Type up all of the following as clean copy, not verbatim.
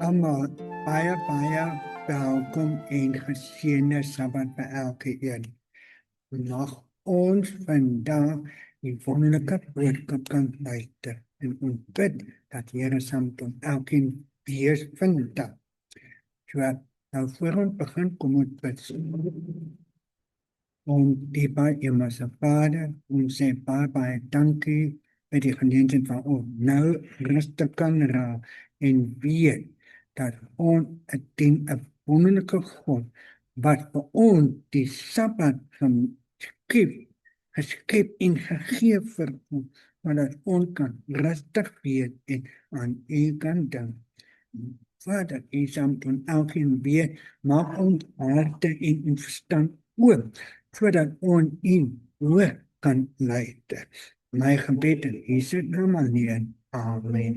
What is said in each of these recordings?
Almal baie welkom en geseënde Sabbat vir elkeen. Mag ons vandag die wonderlike boodskap kan luister en ons bid dat Here saam met ons elkeen wees vandag. So, nou voor ons begin, kom ons bid. Ons dieper Hemelse Vader, ons sê baie dankie vir die geleentheid van ons nou rustig kan raak en weet dat ons 'n wonderlike God wat vir ons die Sabbat geskep en gegee vir ons, maar dat ons kan rustig wees en aan U kan dink. Vader, U saam met elkeen weet, maak ons harte en ons verstand oop, sodat ons U woord kan luister. My gebed in Jesus naam alleen. Amen.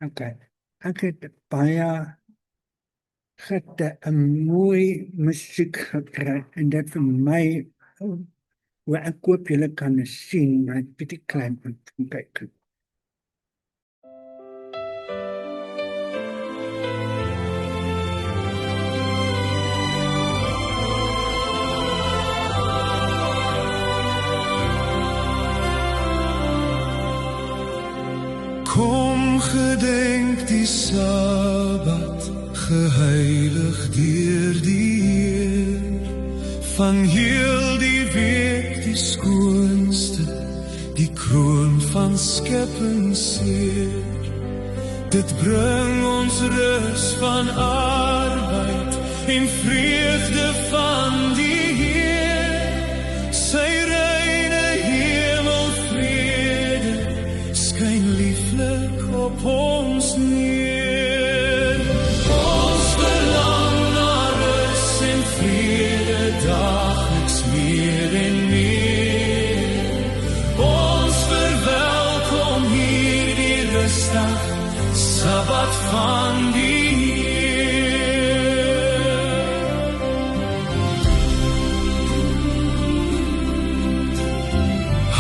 Okay. Ek het baie mooi musiek gekry en dit vir my, hoe ek hoop julle kan sien, maar ek bietjie klein moet kyk. Kom gedenk die Sabbat, geheilig deur die Heer, van heel die week die skoonste, die kroon van skeppingsseer. Dit bring ons rus van arbeid en vreugde van die Heer, sy reine hemelvrede skyn lieflik op ons neer. Ons verlang na rus en vrede daagliks meer en meer. Ons verwelkom hier die rusdag, Sabbat van die Heer.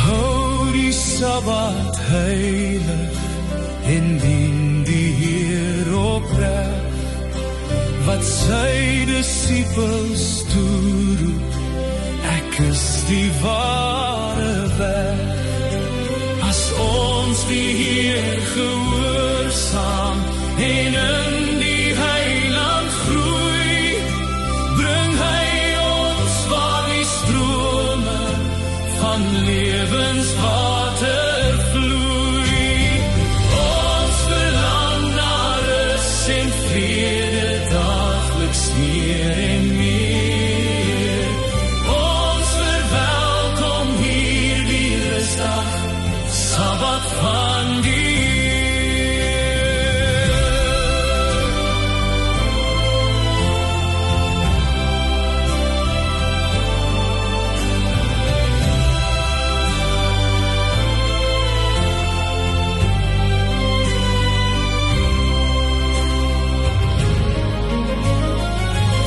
Hou die Sabbat heilig en dien die Heer opreg, wat sy disippels toeroep, ek is die ware weg. As ons die Heer gehoorsaam en in die heiland groei, bring hy ons waar die strome van lewenswater vloei. Ons verlang na rus en vrede daagliks meer en meer. Ons verwelkom hier die rusdag, Sabbat van die Heer.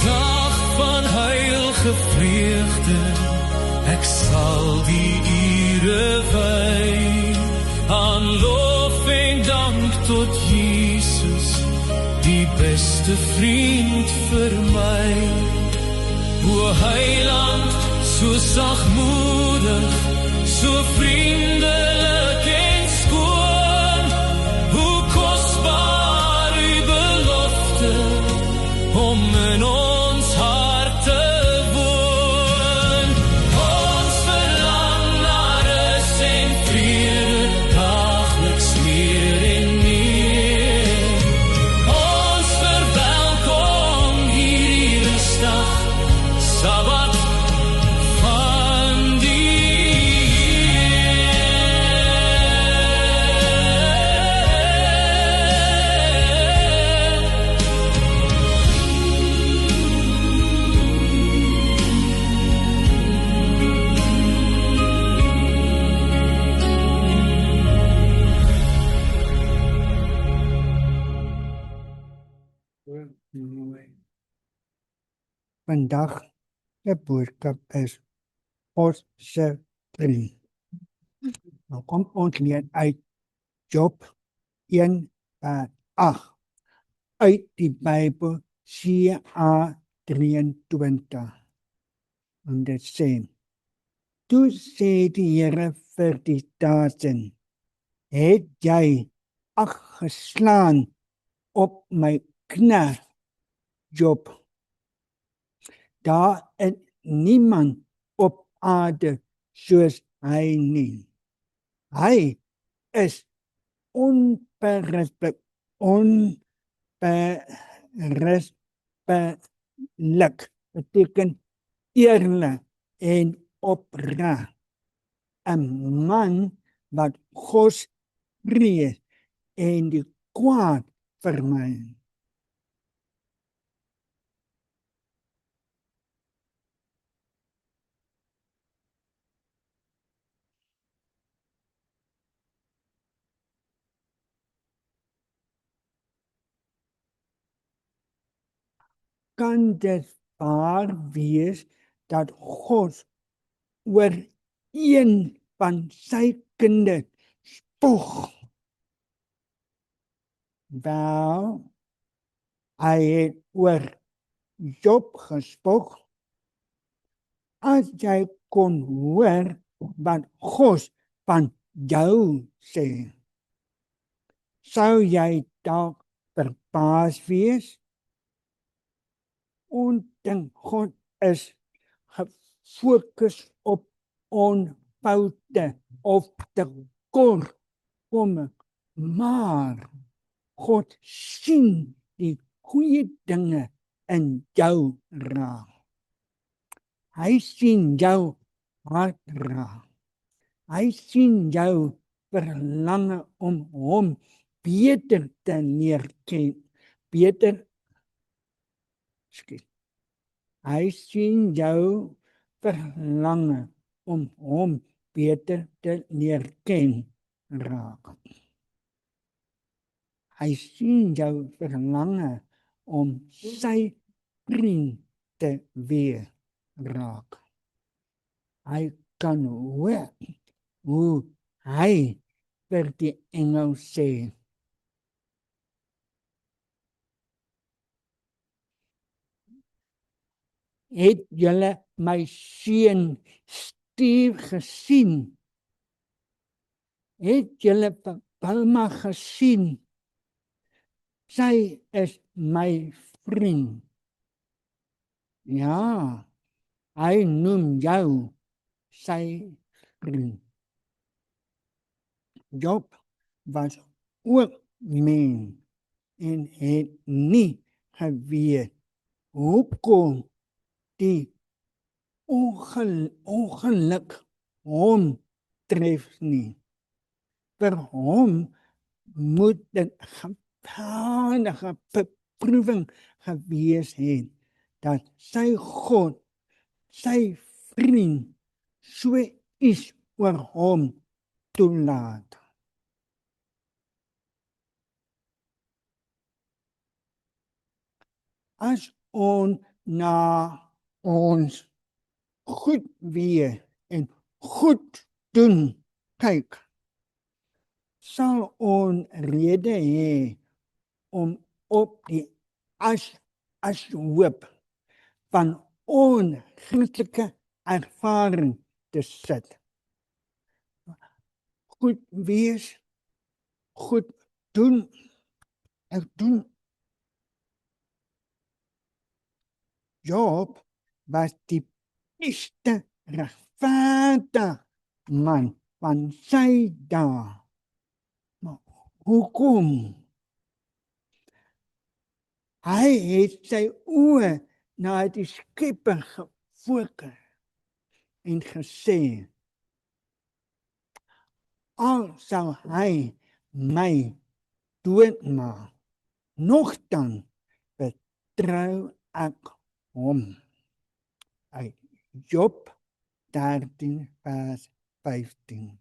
Dag van heilige vreugde, ek sal die ure wy aan lof en dank tot Jesus, die beste vriend vir my. O heiland, so sagmoedig, so vriendelik en skoon, hoe kosbaar u belofte om in ons harte woon. Ons verlang na rus en vrede daagliks meer en meer. Ons verwelkom hierdie rusdag, Sabbat van die Vandag die boodskap is ons se drie. Nou kom ons leer uit Job 1:8. uit die Bybel, CA 23. En dit sê, toe sê die Here vir die Satan, het jy ag geslaan op my knegt Job. Daar is niemand op aarde soos hy nie. Hy is onberispelijk, beteken eerlijk en opreg. 'n man wat God vrees en die kwaad vermy. Kan dit waar wees dat God oor een van sy kinders spog? Wel, hy het oor Job gespog. As jy kon hoor wat God van jou sê, sou jy dalk verbaas wees? Ondink God is gefokus op onfoute of tekortkominge, maar God sien die goeie dinge in jou raak. Hy sien jou hart raak. Hy sien jou verlange om hom beter te leer ken. Hy sien jou verlange om hom beter te leer ken raak. Hy sien jou verlange om sy vriend te wees raak. Hy kan hoor hoe hy vir die engel sê, het julle my seun Steve gesien? Het julle Palma gesien? Sy is my vriend. Ja, hy noem jou sy vriend. Job was ook mens en het nie geweet hoekom die ongeluk hom tref nie. Vir hom moet dit geweldige beproeving gewees het, dat sy God, sy vriend, so iets oor hom toelaat. As ons na ons goed wees en goed doen kyk, sal ons rede hê om op die ashoop van onchristelike ervaring te sit. Goed wees, goed doen, ek doen. Job was die beste regverdige man van sy dae. Maar hoekom? Hy het sy oë na die Skepper gefokus en gesê, al sal hy my doodmaak, nogtans vertrou ek hom. Uit Job 13 vers 15.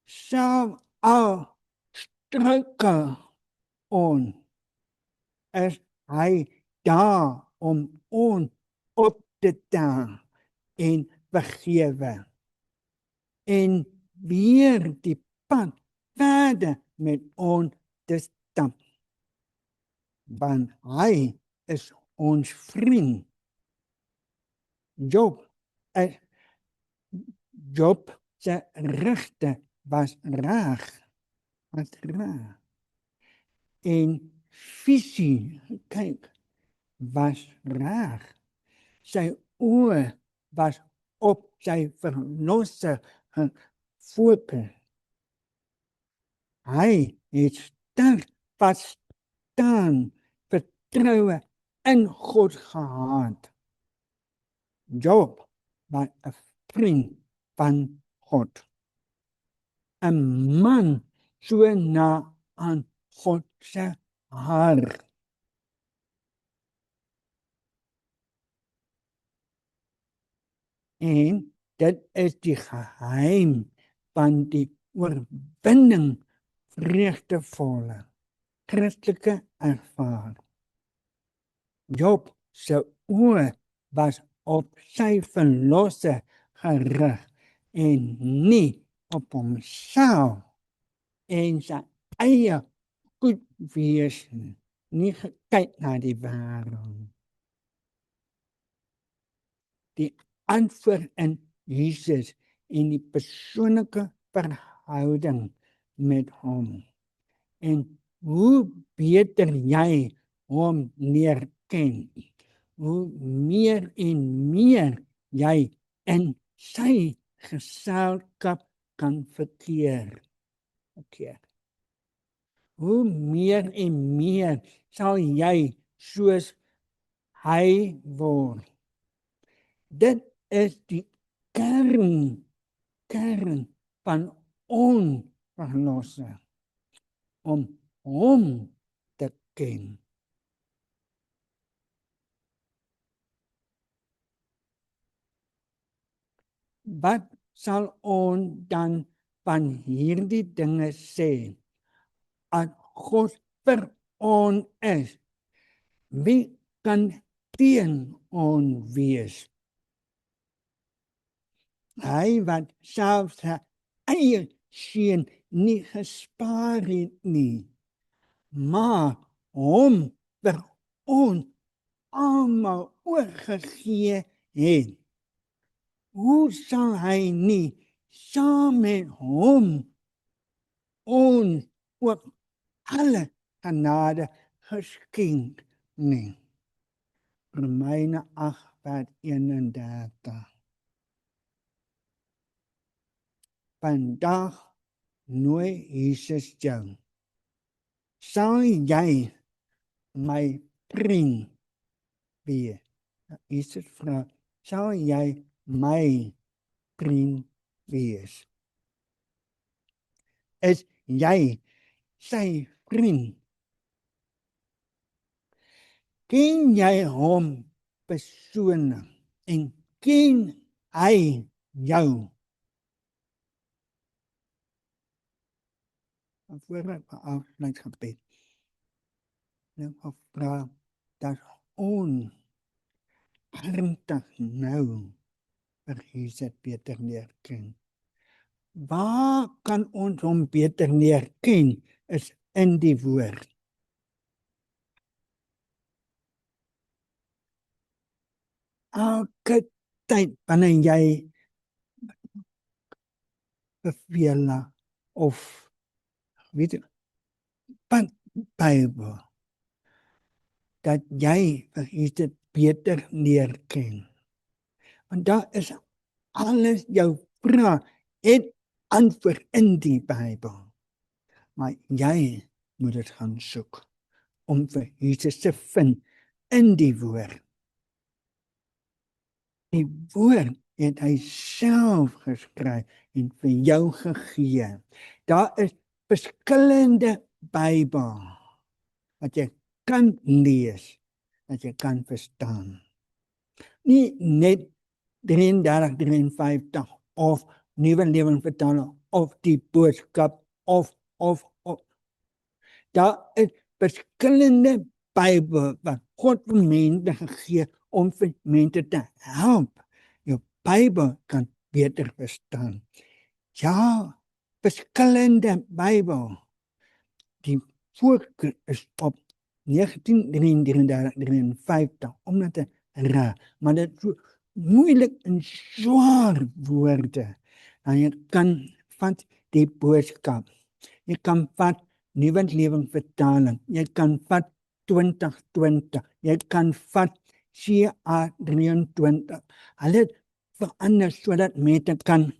Sal al struikel ons, is hy daar om ons op te tel en vergewe. en weer die pad verder met ons te stap. Want hy is ons vriend. Job se regte was reg. En visie, kyk, was reg. Sy oë was op sy verlosser gefokus. Hy het sterk vaststaan, vertroue in God gehad. Job was 'n vriend van God. 'n man so na aan God se hart. En dit is die geheim van die oorwinning vreugdevolle Christelike ervaring. Job se oë was op sy verlosser gerig en nie op homself en sy eie goed wees nie gekyk na die wêreld. Die antwoord in Jesus en die persoonlike verhouding met hom. En hoe beter jy hom leer ken, hoe meer en meer jy in sy geselskap kan verkeer. Hoe meer en meer sal jy soos hy word. Dit is die kern van ons verlosser, om hom te ken. Wat sal ons dan van hierdie dinge sê? As God vir ons is, wie kan teen ons wees? Hy wat selfs sy eie seun nie gespaar het nie, maar hom vir ons almal oorgegee het. Hoe sal hy nie saam met hom ons ook alle genade geskenk nie? Romeine 8:31. Vandag nooi Jesus jou. Sal jy my vriend wees? Jesus vra, sal jy my vriend wees? Is jy sy vriend? Ken jy hom persoonlik en ken hy jou? Voordat we afsluit gebed, nou vra dat ons ernstig nou vir Jesus beter leer ken. Waar kan ons hom beter leer ken? Is in die woord. Elke tyd wanneer jy beveel of weet jy, Bybel, dat jy vir Jesus beter leer ken. Want daar is alles jou vrae het antwoord in die Bybel. Maar jy moet dit gaan soek om vir Jesus te vind in die woord. Die woord het hy self geskryf en vir jou gegee. Daar is verskillende Bybel wat jy kan lees, wat jy kan verstaan. Nie net 33, 53 of Nuwe Lewensvertaling of die boodskap of. Daar is verskillende Bybel wat God vir mense gegee om vir mense te help. Jou Bybel kan beter verstaan. Ja, verskillende Bybel. Die voorkeur is op 1953, omdat het raar, maar dit is so moeilik en zwaar woorde. En je kan vat die boodskap. Je kan vat Nuwe Lewing Vertaling. Je kan vat 2020. Je kan vat CA 23. Hulle het verander sodat mense kan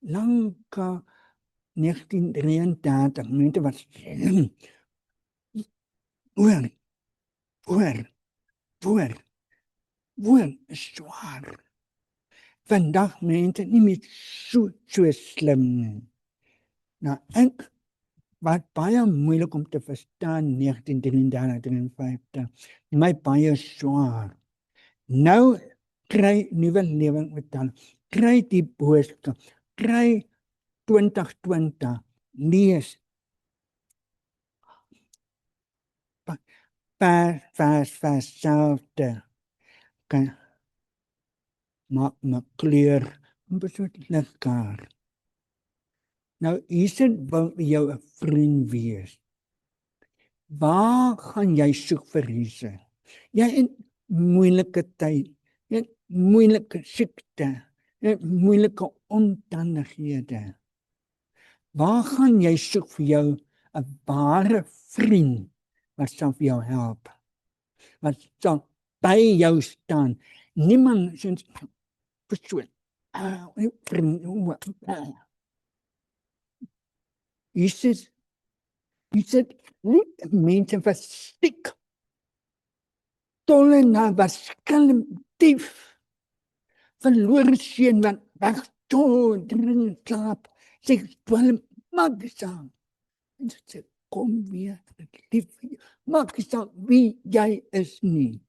lank 1933, mense was woord is zwaar. Vandag mense nie meer so slim nie. Nou ek wat baie moeilik om te verstaan 1933, my baie swaar. Nou kry Nuwe Lewing Vertaling, kry die boodskap, kry 2020, lees vers selfde, kan maak my kleur besoek lekker. Nou Jesus wil jou 'n vriend wees. Waar gaan jy soek vir Jesus? Jy in moeilike tyd, jy in moeilike siekte, jy in moeilike omstandighede. Waar gaan jy soek vir jou 'n ware vriend wat sal vir jou help? Wat sal by jou staan? Niemand sins persoon. Jesus nie mense verstiek. Tolle na verskillend dief. Verlore seun wat weg toe drink slaap. Sê dwelm maak saam. En sê kom weer, ek lief vir jou. Maak saam wie jy is nie.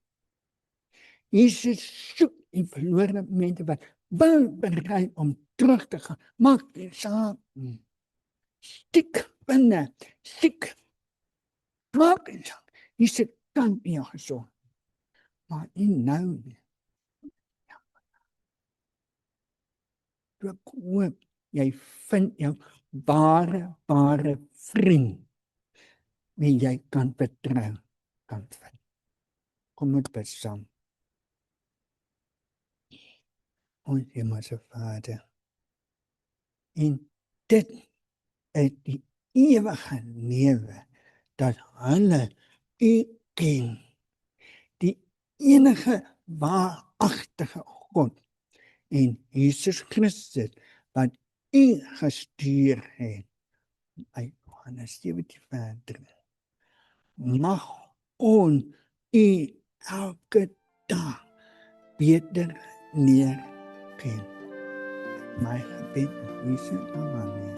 Jesus soek die verlore mense wat wil bereid om terug te gaan. Maak saam. Stiek binne, stiek. Maak saam. Jesus kan jou gesond. Maar nie nou nie. Ek hoop jy vind jou ware vriend wie jy kan vertrou, kan vind. Kom met bid saam. Ons Hemelse Vader, en dit is die ewige lewe dat hulle U ken, die enige waaragtige God en Jesus Christus wat U gestuur het. By Johannes 17:3. Mag ons U elke dag beter leer ken. My gebed in Jesus naam. Amen.